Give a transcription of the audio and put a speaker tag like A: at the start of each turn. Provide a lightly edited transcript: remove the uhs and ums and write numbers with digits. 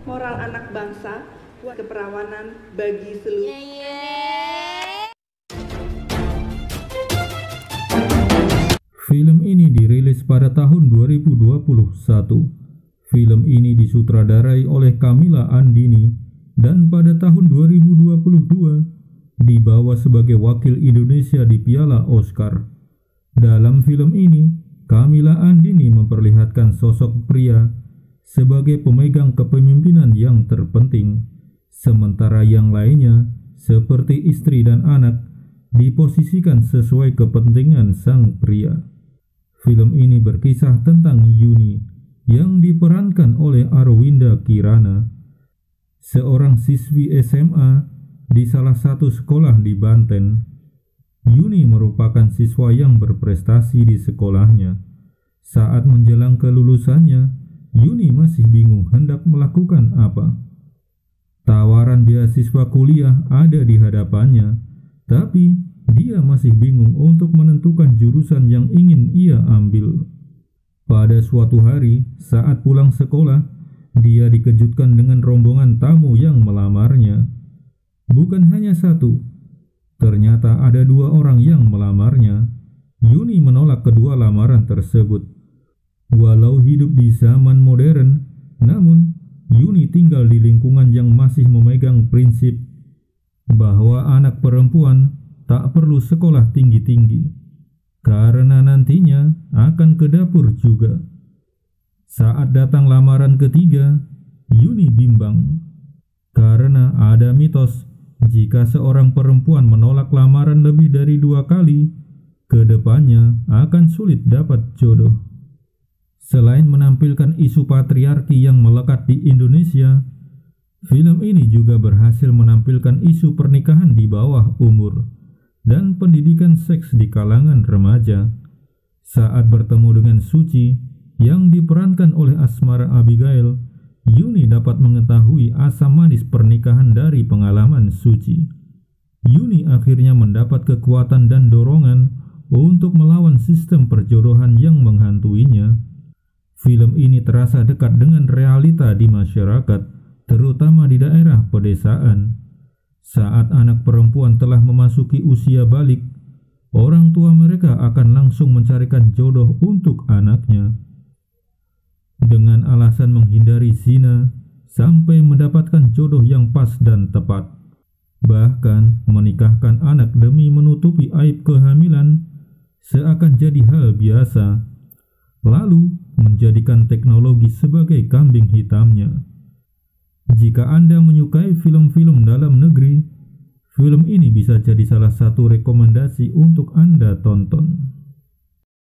A: moral anak bangsa, keperawanan bagi seluruh.
B: Film ini dirilis pada tahun 2021. Film ini disutradarai oleh Camilla Andini dan pada tahun 2022 dibawa sebagai wakil Indonesia di Piala Oscar. Dalam film ini, Camilla Andini memperlihatkan sosok pria sebagai pemegang kepemimpinan yang terpenting, sementara yang lainnya seperti istri dan anak diposisikan sesuai kepentingan sang pria. Film ini berkisah tentang Yuni yang diperankan oleh Arwinda Kirana, seorang siswi SMA di salah satu sekolah di Banten. Yuni merupakan siswa yang berprestasi di sekolahnya. Saat menjelang kelulusannya, Yuni masih bingung hendak melakukan apa. Tawaran beasiswa kuliah ada di hadapannya, tapi dia masih bingung untuk menentukan jurusan yang ingin ia ambil. Pada suatu hari, saat pulang sekolah, dia dikejutkan dengan rombongan tamu yang melamarnya. Bukan hanya satu, ternyata ada 2 orang yang melamarnya. Yuni menolak kedua lamaran tersebut. Walau hidup di zaman modern, namun Yuni tinggal di lingkungan yang masih memegang prinsip bahwa anak perempuan tak perlu sekolah tinggi-tinggi, karena nantinya akan ke dapur juga. Saat datang lamaran ketiga, Yuni bimbang, karena ada mitos jika seorang perempuan menolak lamaran lebih dari 2 kali, kedepannya akan sulit dapat jodoh. Selain menampilkan isu patriarki yang melekat di Indonesia, film ini juga berhasil menampilkan isu pernikahan di bawah umur dan pendidikan seks di kalangan remaja. Saat bertemu dengan Suci yang diperankan oleh Asmara Abigail, Yuni dapat mengetahui asam manis pernikahan dari pengalaman Suci. Yuni akhirnya mendapat kekuatan dan dorongan untuk melawan sistem perjodohan yang menghantuinya. Film ini terasa dekat dengan realita di masyarakat, terutama di daerah pedesaan. Saat anak perempuan telah memasuki usia balik, orang tua mereka akan langsung mencarikan jodoh untuk anaknya. Dengan alasan menghindari zina, sampai mendapatkan jodoh yang pas dan tepat. Bahkan menikahkan anak demi menutupi aib kehamilan seakan jadi hal biasa, lalu menjadikan teknologi sebagai kambing hitamnya. Jika Anda menyukai film-film dalam negeri, film ini bisa jadi salah satu rekomendasi untuk Anda tonton.